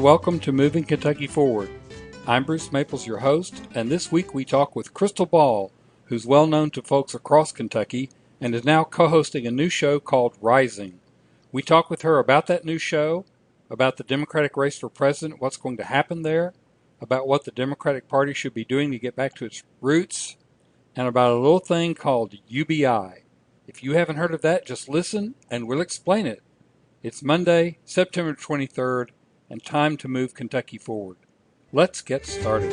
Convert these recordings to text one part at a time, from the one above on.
welcome to Moving Kentucky Forward. I'm Bruce Maples, your host, and this week we talk with Krystal Ball, who's well known to folks across Kentucky and is now co-hosting a new show called Rising. We talk with her about that new show, about the Democratic race for president, what's going to happen there, about what the Democratic Party should be doing to get back to its roots, and about a little thing called UBI. If you haven't heard of that, just listen and we'll explain it. It's Monday, September 23rd, and time to move Kentucky forward. Let's get started.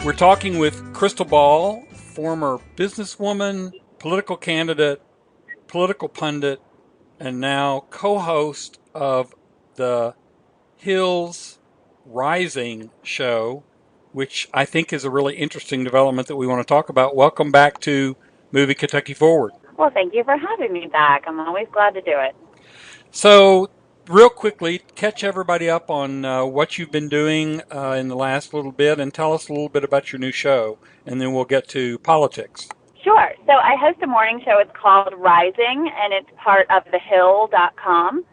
We're talking with Krystal Ball, former businesswoman, political candidate, political pundit, and now co-host of the Hills Rising show, which I think is a really interesting development that we want to talk about. Welcome back to Moving Kentucky Forward. Well, thank you for having me back. I'm always glad to do it. So, real quickly, catch everybody up on what you've been doing in the last little bit and tell us a little bit about your new show, and then we'll get to politics. Sure. So I host a morning show. It's called Rising, and it's part of thehill.com.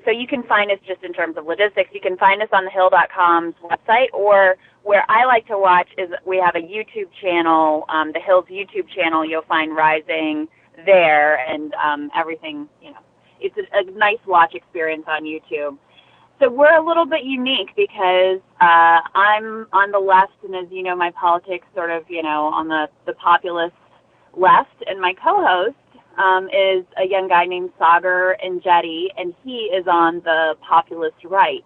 So you can find us, just in terms of logistics, you can find us on thehill.com's website, or where I like to watch is we have a YouTube channel, the Hill's YouTube channel. You'll find Rising there, and everything, it's a nice watch experience on YouTube. So we're a little bit unique because I'm on the left, and as you know, my politics sort of, on the populist left, and my co-host is a young guy named Sagar Enjeti, and he is on the populist right.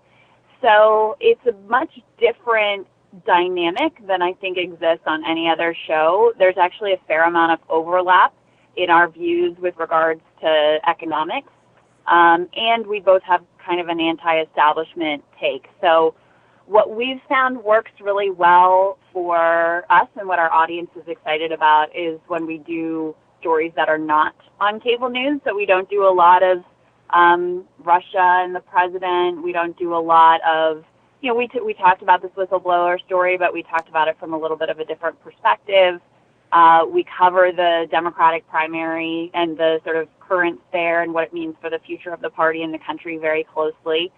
So it's a much different dynamic than I think exists on any other show. There's actually a fair amount of overlap in our views with regards to economics, and we both have kind of an anti-establishment take. So what we've found works really well for us and what our audience is excited about is when we do stories that are not on cable news. So we don't do a lot of Russia and the president. We don't do a lot of, we talked about this whistleblower story, but we talked about it from a little bit of a different perspective. We cover the Democratic primary and the sort of currents there and what it means for the future of the party and the country very closely.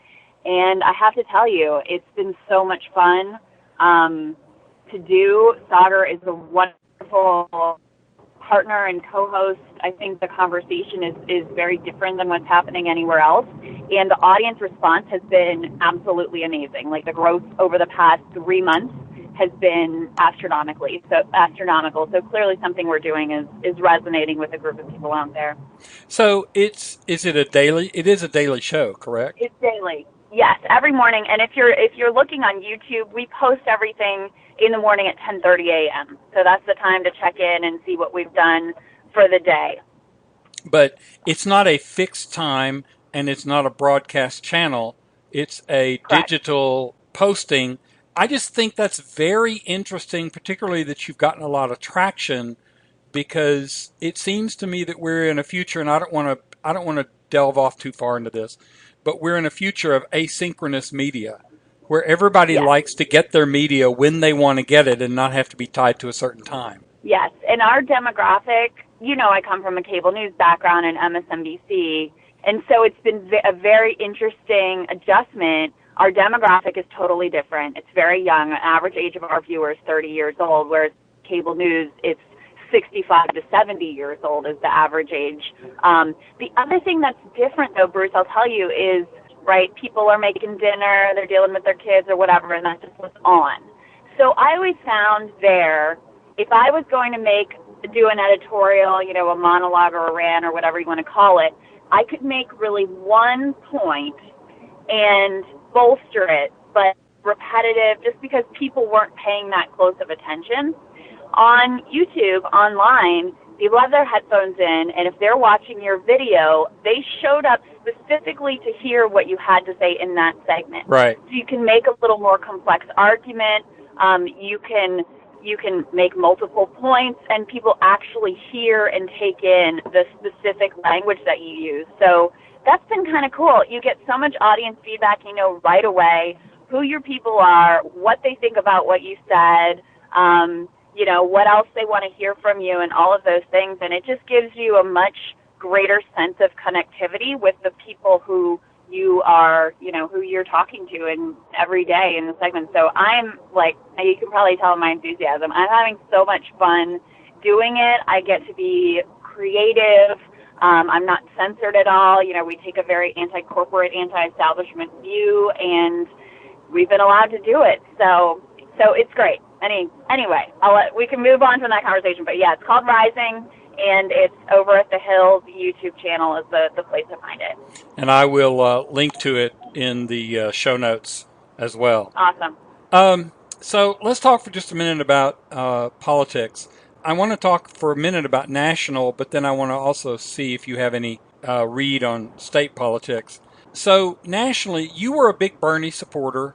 And I have to tell you, it's been so much fun to do. Sagar is a wonderful partner and co-host. I think the conversation is very different than what's happening anywhere else. And the audience response has been absolutely amazing. Like, the growth over the past 3 months has been astronomical. So clearly something we're doing is resonating with a group of people out there. So it is a daily show, correct? It's daily. Yes, every morning. And if you're looking on YouTube, we post everything in the morning at 10:30 a.m. So that's the time to check in and see what we've done for the day. But it's not a fixed time, and it's not a broadcast channel. It's a Correct. Digital posting. I just think that's very interesting, particularly that you've gotten a lot of traction, because it seems to me that we're in a future, and I don't want to delve off too far into this, but we're in a future of asynchronous media, where everybody likes to get their media when they want to get it and not have to be tied to a certain time. Yes, and our demographic, I come from a cable news background in MSNBC, and so it's been a very interesting adjustment. Our demographic is totally different. It's very young. The average age of our viewers is 30 years old, whereas cable news, it's 65 to 70 years old is the average age. The other thing that's different, though, Bruce, I'll tell you, is, right, people are making dinner, they're dealing with their kids or whatever, and that's just what's on. So I always found there, if I was going to do an editorial, a monologue or a rant or whatever you want to call it, I could make really one point and bolster it, but repetitive, just because people weren't paying that close of attention. On YouTube, online, people have their headphones in, and if they're watching your video, they showed up specifically to hear what you had to say in that segment. Right. So you can make a little more complex argument. You can make multiple points, and people actually hear and take in the specific language that you use. So that's been kind of cool. You get so much audience feedback, right away, who your people are, what they think about what you said. what else they want to hear from you and all of those things. And it just gives you a much greater sense of connectivity with the people who you are, who you're talking to in every day in the segment. So I'm like, you can probably tell my enthusiasm. I'm having so much fun doing it. I get to be creative. I'm not censored at all. We take a very anti-corporate, anti-establishment view, and we've been allowed to do it. So it's great. Anyway, we can move on from that conversation. But yeah, it's called Rising, and it's over at the Hill. The YouTube channel is the place to find it. And I will link to it in the show notes as well. Awesome. So let's talk for just a minute about politics. I want to talk for a minute about national, but then I want to also see if you have any read on state politics. So nationally, you were a big Bernie supporter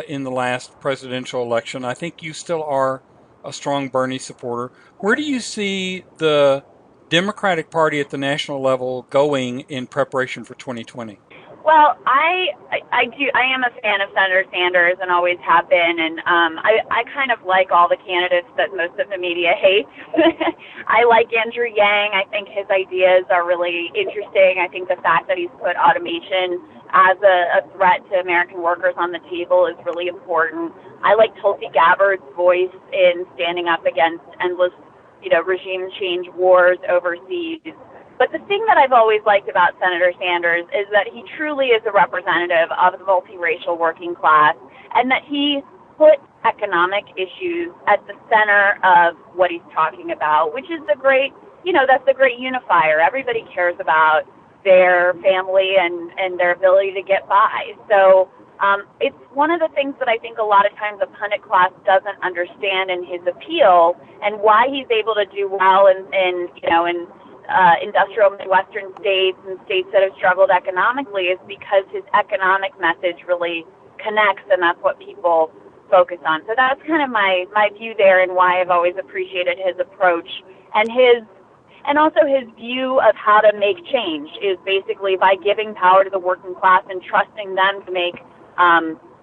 in the last presidential election. I think you still are a strong Bernie supporter. Where do you see the Democratic Party at the national level going in preparation for 2020? Well, I am a fan of Senator Sanders and always have been, and I kind of like all the candidates that most of the media hates. I like Andrew Yang. I think his ideas are really interesting. I think the fact that he's put automation as a threat to American workers on the table is really important. I like Tulsi Gabbard's voice in standing up against endless, regime change wars overseas. But the thing that I've always liked about Senator Sanders is that he truly is a representative of the multiracial working class, and that he put economic issues at the center of what he's talking about, which is that's the great unifier. Everybody cares about their family and their ability to get by. So it's one of the things that I think a lot of times the pundit class doesn't understand in his appeal, and why he's able to do well in industrial Midwestern states and states that have struggled economically is because his economic message really connects, and that's what people focus on. So that's kind of my view there, and why I've always appreciated his approach, and also his view of how to make change is basically by giving power to the working class and trusting them to make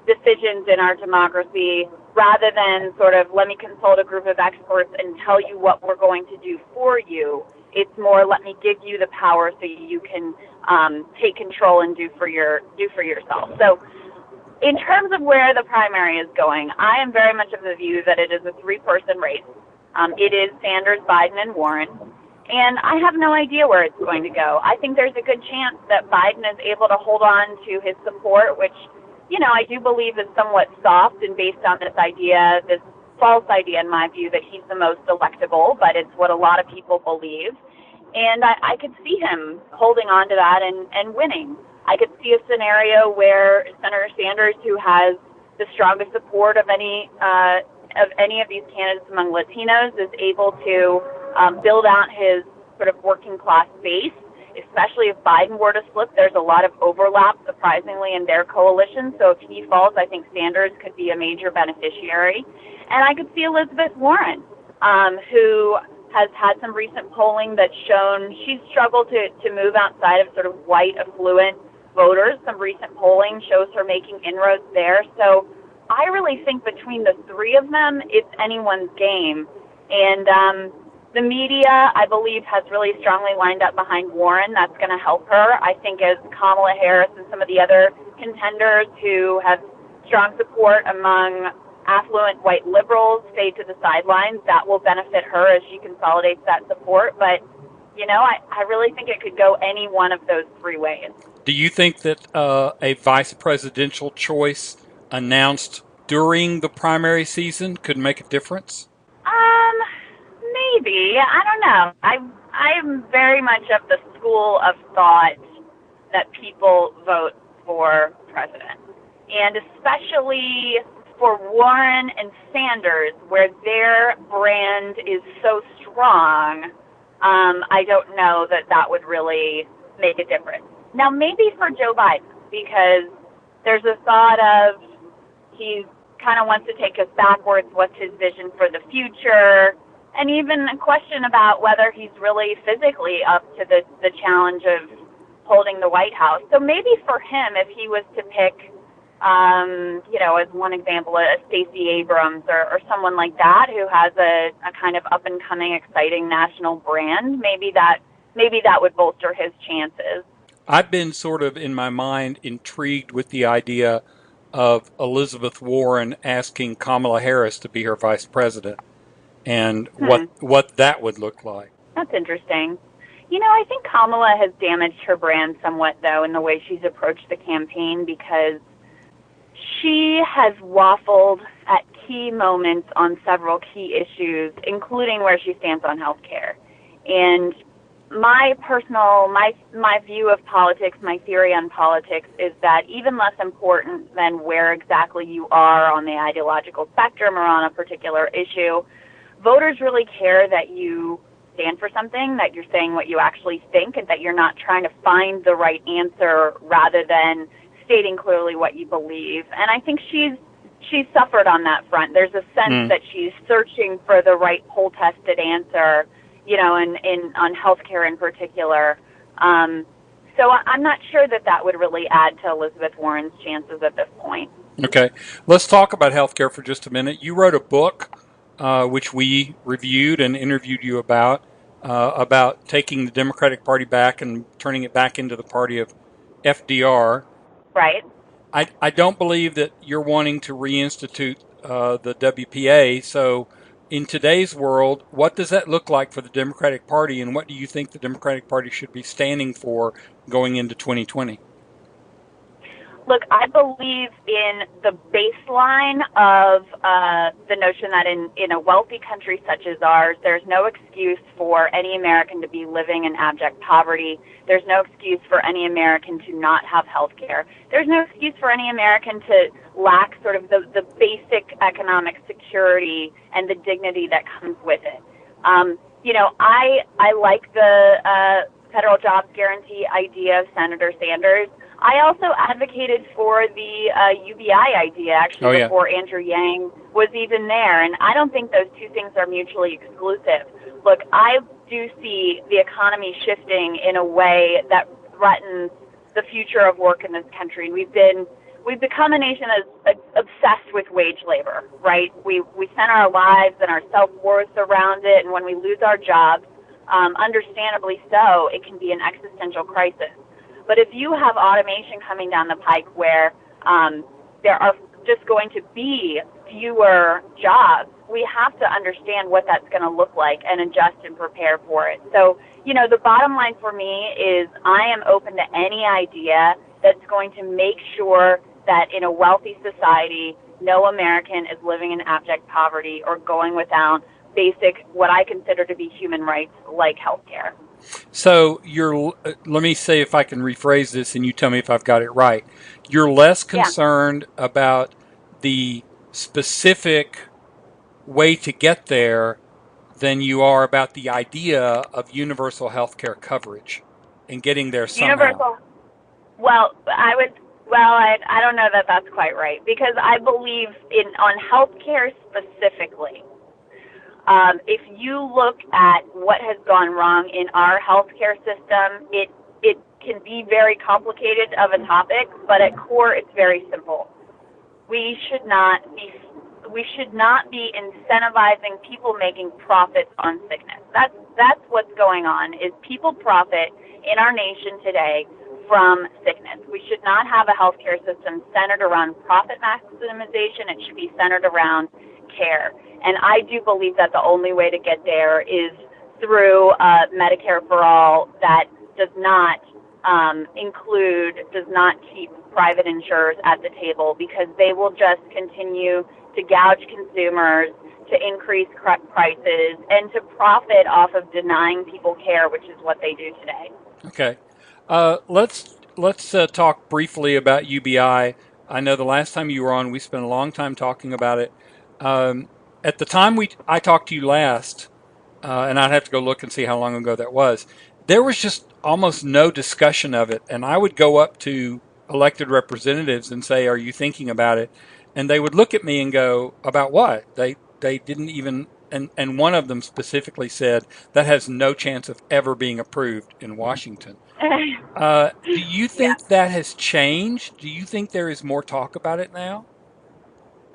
decisions in our democracy, rather than sort of let me consult a group of experts and tell you what we're going to do for you. It's more, let me give you the power so you can take control and do for yourself. So in terms of where the primary is going, I am very much of the view that it is a three-person race. It is Sanders, Biden, and Warren. And I have no idea where it's going to go. I think there's a good chance that Biden is able to hold on to his support, which, I do believe is somewhat soft and based on this false idea, in my view, that he's the most electable, but it's what a lot of people believe. And I could see him holding on to that and winning. I could see a scenario where Senator Sanders, who has the strongest support of any of these candidates among Latinos, is able to build out his sort of working class base, especially if Biden were to slip. There's a lot of overlap, surprisingly, in their coalition. So if he falls, I think Sanders could be a major beneficiary. And I could see Elizabeth Warren, who has had some recent polling that's shown she's struggled to move outside of sort of white, affluent voters. Some recent polling shows her making inroads there. So I really think between the three of them, it's anyone's game. And the media, I believe, has really strongly lined up behind Warren. That's going to help her. I think as Kamala Harris and some of the other contenders who have strong support among affluent white liberals stay to the sidelines, that will benefit her as she consolidates that support. But, I really think it could go any one of those three ways. Do you think that a vice presidential choice announced during the primary season could make a difference? Maybe. I don't know. I'm very much of the school of thought that people vote for president. And especially for Warren and Sanders, where their brand is so strong, I don't know that would really make a difference. Now, maybe for Joe Biden, because there's a thought of he kind of wants to take us backwards. What's his vision for the future? And even a question about whether he's really physically up to the challenge of holding the White House. So maybe for him, if he was to pick As one example, a Stacey Abrams or someone like that who has a kind of up and coming, exciting national brand. Maybe that would bolster his chances. I've been sort of in my mind intrigued with the idea of Elizabeth Warren asking Kamala Harris to be her vice president and what that would look like. That's interesting. I think Kamala has damaged her brand somewhat, though, in the way she's approached the campaign, because she has waffled at key moments on several key issues, including where she stands on health care. And my view of politics, my theory on politics, is that even less important than where exactly you are on the ideological spectrum or on a particular issue, voters really care that you stand for something, that you're saying what you actually think, and that you're not trying to find the right answer rather than stating clearly what you believe. And I think she's suffered on that front. There's a sense that she's searching for the right poll-tested answer, on healthcare in particular. So I'm not sure that would really add to Elizabeth Warren's chances at this point. Okay, let's talk about healthcare for just a minute. You wrote a book, which we reviewed and interviewed you about taking the Democratic Party back and turning it back into the party of FDR. Right. I don't believe that you're wanting to reinstitute the WPA. So in today's world, what does that look like for the Democratic Party, and what do you think the Democratic Party should be standing for going into 2020? Look, I believe in the baseline of the notion that in a wealthy country such as ours, there's no excuse for any American to be living in abject poverty. There's no excuse for any American to not have health care. There's no excuse for any American to lack sort of the basic economic security and the dignity that comes with it. I like the federal jobs guarantee idea of Senator Sanders. I also advocated for the UBI idea, actually, before Andrew Yang was even there. And I don't think those two things are mutually exclusive. Look, I do see the economy shifting in a way that threatens the future of work in this country. We've become a nation that's obsessed with wage labor, right? We center our lives and our self-worth around it. And when we lose our jobs, understandably so, it can be an existential crisis. But if you have automation coming down the pike where there are just going to be fewer jobs, we have to understand what that's going to look like and adjust and prepare for it. So, the bottom line for me is I am open to any idea that's going to make sure that in a wealthy society, no American is living in abject poverty or going without basic, what I consider to be human rights like health care. So let me say if I can rephrase this and you tell me if I've got it right. You're less concerned about the specific way to get there than you are about the idea of universal health care coverage and getting there somehow. Universal. I don't know that that's quite right, because I believe on health care specifically. If you look at what has gone wrong in our healthcare system, it can be very complicated of a topic, but at core, it's very simple. We should not be incentivizing people making profits on sickness. That's what's going on, is people profit in our nation today from sickness. We should not have a healthcare system centered around profit maximization. It should be centered around care. And I do believe that the only way to get there is through Medicare for all that does not does not keep private insurers at the table, because they will just continue to gouge consumers, to increase prices, and to profit off of denying people care, which is what they do today. Okay. Let's talk briefly about UBI. I know the last time you were on, we spent a long time talking about it. At the time I talked to you last, and I'd have to go look and see how long ago that was, there was just almost no discussion of it. And I would go up to elected representatives and say, "Are you thinking about it?" And they would look at me and go, "About what?" They didn't even and one of them specifically said that has no chance of ever being approved in Washington. Do you Yeah. think that has changed? Do you think there is more talk about it now?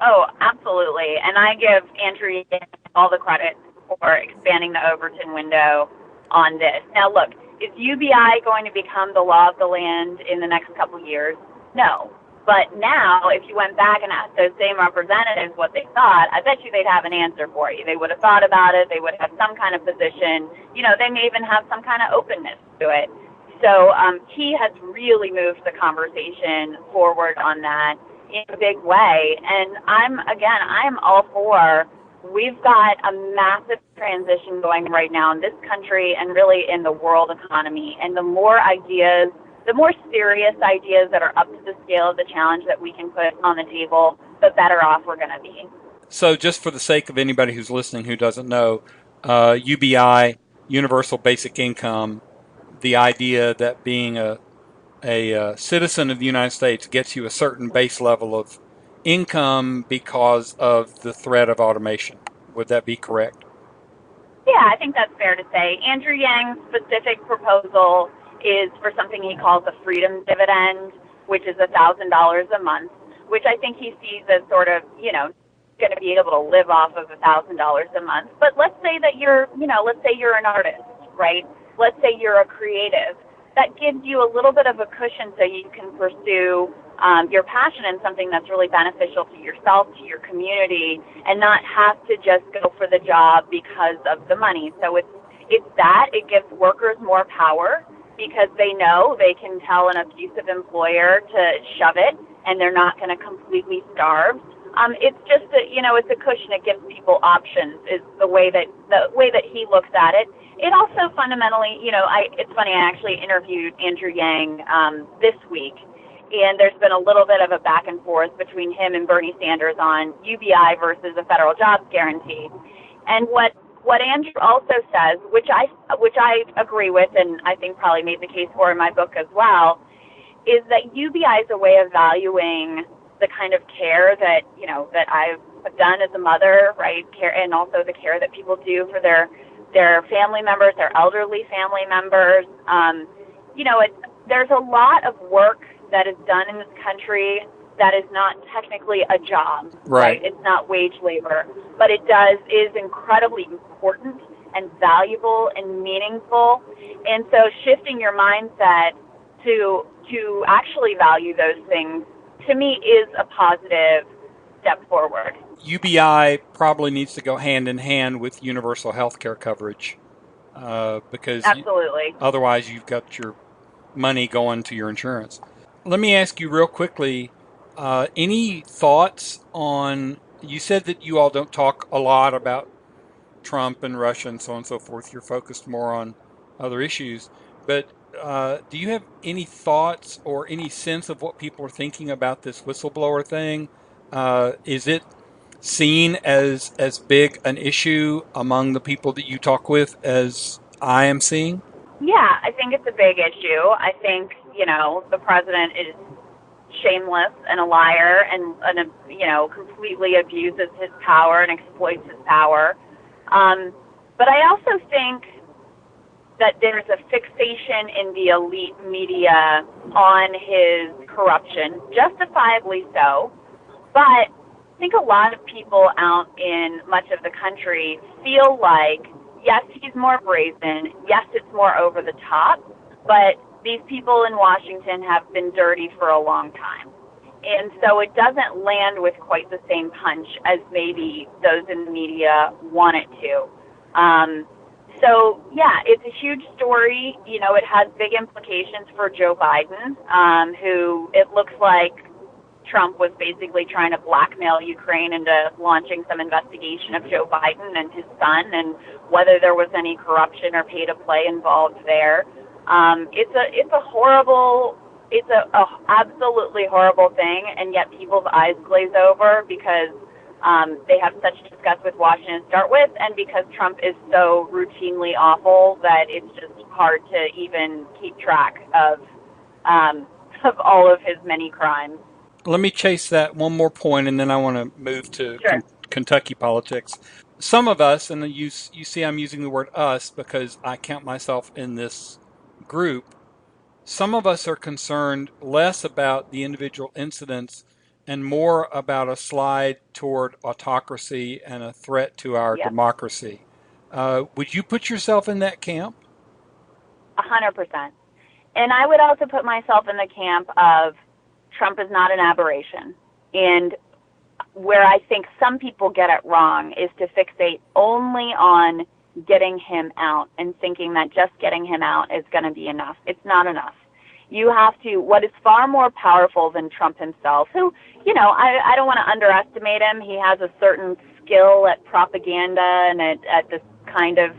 Oh, absolutely. And I give Andrew all the credit for expanding the Overton window on this. Now, look, is UBI going to become the law of the land in the next couple of years? No. But now, if you went back and asked those same representatives what they thought, I bet you they'd have an answer for you. They would have thought about it. They would have some kind of position. You know, they may even have some kind of openness to it. So he has really moved the conversation forward on that in a big way. And I'm all for, we've got a massive transition going right now in this country and really in the world economy. And the more ideas, the more serious ideas that are up to the scale of the challenge that we can put on the table, the better off we're going to be. So, just for the sake of anybody who's listening who doesn't know, UBI, Universal Basic Income, the idea that being a citizen of the United States gets you a certain base level of income because of the threat of automation. Would that be correct? Yeah, I think that's fair to say. Andrew Yang's specific proposal is for something he calls a freedom dividend, which is $1,000 a month, which I think he sees as sort of, going to be able to live off of $1,000 a month. But let's say that let's say you're an artist, right? Let's say you're a creative. That gives you a little bit of a cushion so you can pursue your passion in something that's really beneficial to yourself, to your community, and not have to just go for the job because of the money. So it's that. It gives workers more power because they know they can tell an abusive employer to shove it, and they're not going to completely starve. It's just it's a cushion. It gives people options. Is the way that he looks at it. It also fundamentally, it's funny. I actually interviewed Andrew Yang this week, and there's been a little bit of a back and forth between him and Bernie Sanders on UBI versus a federal jobs guarantee. And what Andrew also says, which I agree with, and I think probably made the case for in my book as well, is that UBI is a way of valuing the kind of care that that I've done as a mother, right? Care, and also the care that people do for their family members, their elderly family members. There's a lot of work that is done in this country that is not technically a job, right? It's not wage labor, but it is incredibly important and valuable and meaningful. And so shifting your mindset to actually value those things, to me, is a positive step forward. UBI probably needs to go hand in hand with universal health care coverage because absolutely. Otherwise you've got your money going to your insurance. Let me ask you real quickly, any thoughts on, you said that you all don't talk a lot about Trump and Russia and so on and so forth. You're focused more on other issues. But do you have any thoughts or any sense of what people are thinking about this whistleblower thing? Is it seen as big an issue among the people that you talk with as I am seeing? Yeah, I think it's a big issue. I think, the president is shameless and a liar and completely abuses his power and exploits his power. But I also think that there's a fixation in the elite media on his corruption, justifiably so. But I think a lot of people out in much of the country feel like, yes, he's more brazen, yes, it's more over the top, but these people in Washington have been dirty for a long time. And so it doesn't land with quite the same punch as maybe those in the media want it to. So, yeah, it's a huge story. It has big implications for Joe Biden, who it looks like Trump was basically trying to blackmail Ukraine into launching some investigation of Joe Biden and his son and whether there was any corruption or pay to play involved there. It's a horrible, it's a absolutely horrible thing, and yet people's eyes glaze over because they have such disgust with Washington to start with, and because Trump is so routinely awful that it's just hard to even keep track of all of his many crimes. Let me chase that one more point, and then I want to move to Sure. Kentucky politics. some of us, and you see I'm using the word us because I count myself in this group, some of us are concerned less about the individual incidents and more about a slide toward autocracy and a threat to our Yep, democracy. Would you put yourself in that camp? 100%. And I would also put myself in the camp of Trump is not an aberration. And where I think some people get it wrong is to fixate only on getting him out and thinking that just getting him out is going to be enough. It's not enough. You have to, what is far more powerful than Trump himself, who, I don't want to underestimate him. He has a certain skill at propaganda and at this kind of,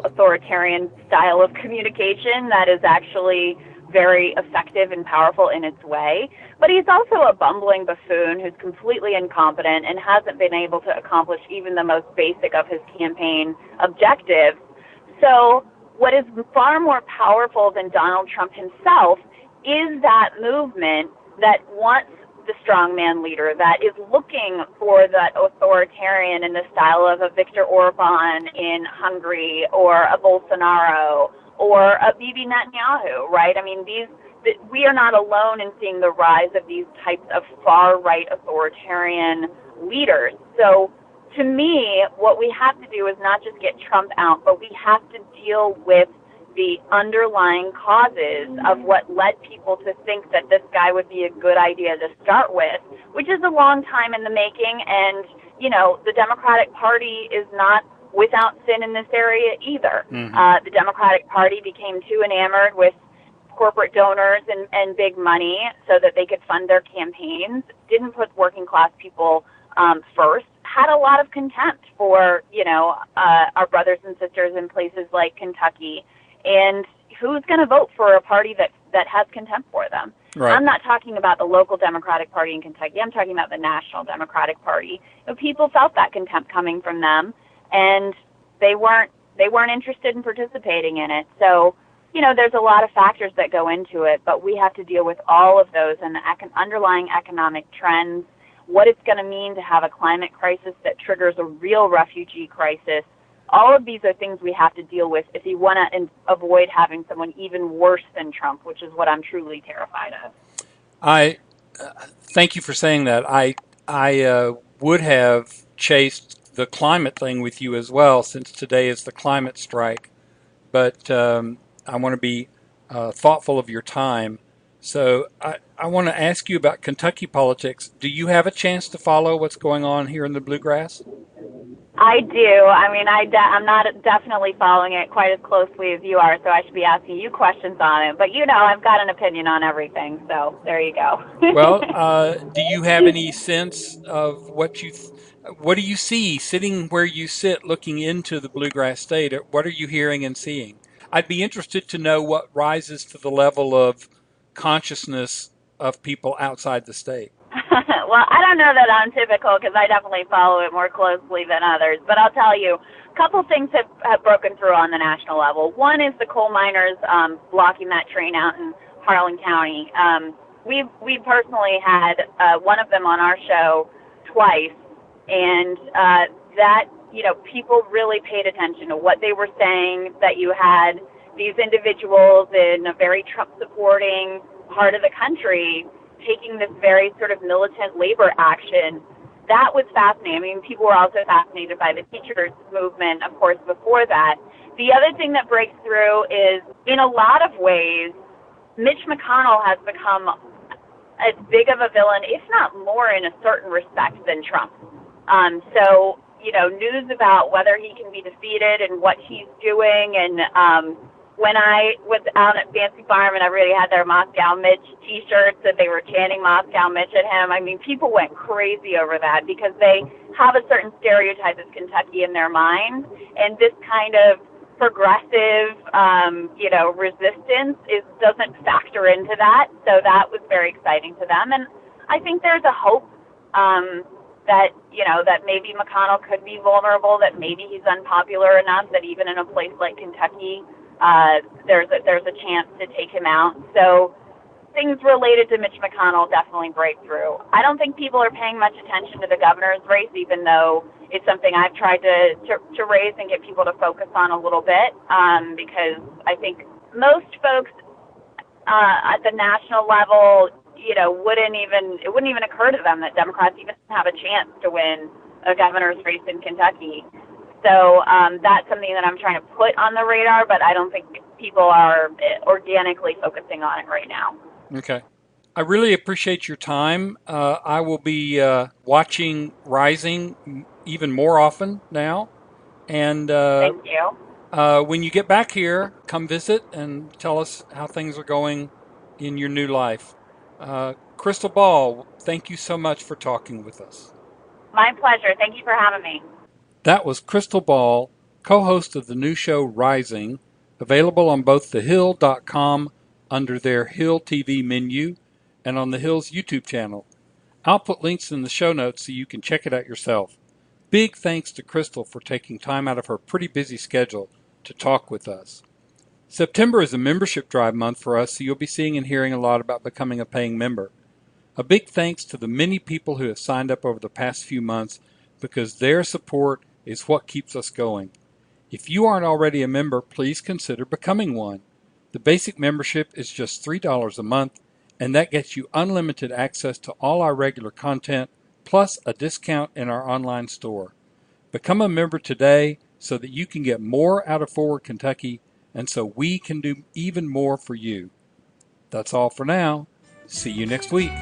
authoritarian style of communication that is actually very effective and powerful in its way. But he's also a bumbling buffoon who's completely incompetent and hasn't been able to accomplish even the most basic of his campaign objectives. So what is far more powerful than Donald Trump himself is that movement that wants the strongman leader, that is looking for that authoritarian in the style of a Viktor Orban in Hungary or a Bolsonaro or a Bibi Netanyahu, right? I mean, we are not alone in seeing the rise of these types of far-right authoritarian leaders. So to me, what we have to do is not just get Trump out, but we have to deal with the underlying causes of what led people to think that this guy would be a good idea to start with, which is a long time in the making. And, the Democratic Party is not without sin in this area either. Mm-hmm. The Democratic Party became too enamored with corporate donors and big money so that they could fund their campaigns, didn't put working class people first, had a lot of contempt for, our brothers and sisters in places like Kentucky. And who's going to vote for a party that has contempt for them? Right. I'm not talking about the local Democratic Party in Kentucky. I'm talking about the National Democratic Party. People felt that contempt coming from them, and they weren't interested in participating in it. So, there's a lot of factors that go into it, but we have to deal with all of those and the underlying economic trends, what it's going to mean to have a climate crisis that triggers a real refugee crisis. All of these are things we have to deal with if you want to avoid having someone even worse than Trump, which is what I'm truly terrified of. I thank you for saying that. I would have chased the climate thing with you as well, since today is the climate strike. But I want to be thoughtful of your time. So I want to ask you about Kentucky politics. Do you have a chance to follow what's going on here in the Bluegrass? I do. I mean, I'm not definitely following it quite as closely as you are, so I should be asking you questions on it. But I've got an opinion on everything, so there you go. Well, do you have any sense of what do you see sitting where you sit, looking into the Bluegrass State? What are you hearing and seeing? I'd be interested to know what rises to the level of consciousness of people outside the state. Well, I don't know that I'm typical because I definitely follow it more closely than others. But I'll tell you, a couple things have broken through on the national level. One is the coal miners blocking that train out in Harlan County. We personally had one of them on our show twice, and that people really paid attention to what they were saying. That you had these individuals in a very Trump-supporting part of the country taking this very sort of militant labor action. That was fascinating. I mean, people were also fascinated by the teachers movement, of course, before that. The other thing that breaks through is, in a lot of ways, Mitch McConnell has become as big of a villain, if not more in a certain respect, than Trump. So, news about whether he can be defeated and what he's doing. And when I was out at Fancy Farm and everybody had their Moscow Mitch T-shirts that they were chanting Moscow Mitch at him, I mean, people went crazy over that because they have a certain stereotype of Kentucky in their mind. And this kind of progressive, resistance doesn't factor into that. So that was very exciting to them. And I think there's a hope that maybe McConnell could be vulnerable, that maybe he's unpopular enough that even in a place like Kentucky, there's a chance to take him out. So, things related to Mitch McConnell definitely break through. I don't think people are paying much attention to the governor's race, even though it's something I've tried to raise and get people to focus on a little bit, because I think most folks at the national level, it wouldn't even occur to them that Democrats even have a chance to win a governor's race in Kentucky. So that's something that I'm trying to put on the radar, but I don't think people are organically focusing on it right now. Okay. I really appreciate your time. I will be watching Rising even more often now. And Thank you. when you get back here, come visit and tell us how things are going in your new life. Krystal Ball, thank you so much for talking with us. My pleasure. Thank you for having me. That was Krystal Ball, co-host of the new show Rising, available on both thehill.com under their Hill TV menu and on the Hill's YouTube channel. I'll put links in the show notes so you can check it out yourself. Big thanks to Krystal for taking time out of her pretty busy schedule to talk with us. September is a membership drive month for us, so you'll be seeing and hearing a lot about becoming a paying member. A big thanks to the many people who have signed up over the past few months, because their support is what keeps us going. If you aren't already a member, please consider becoming one. The basic membership is just $3 a month, and that gets you unlimited access to all our regular content, plus a discount in our online store. Become a member today so that you can get more out of Forward Kentucky, and so we can do even more for you. That's all for now. See you next week.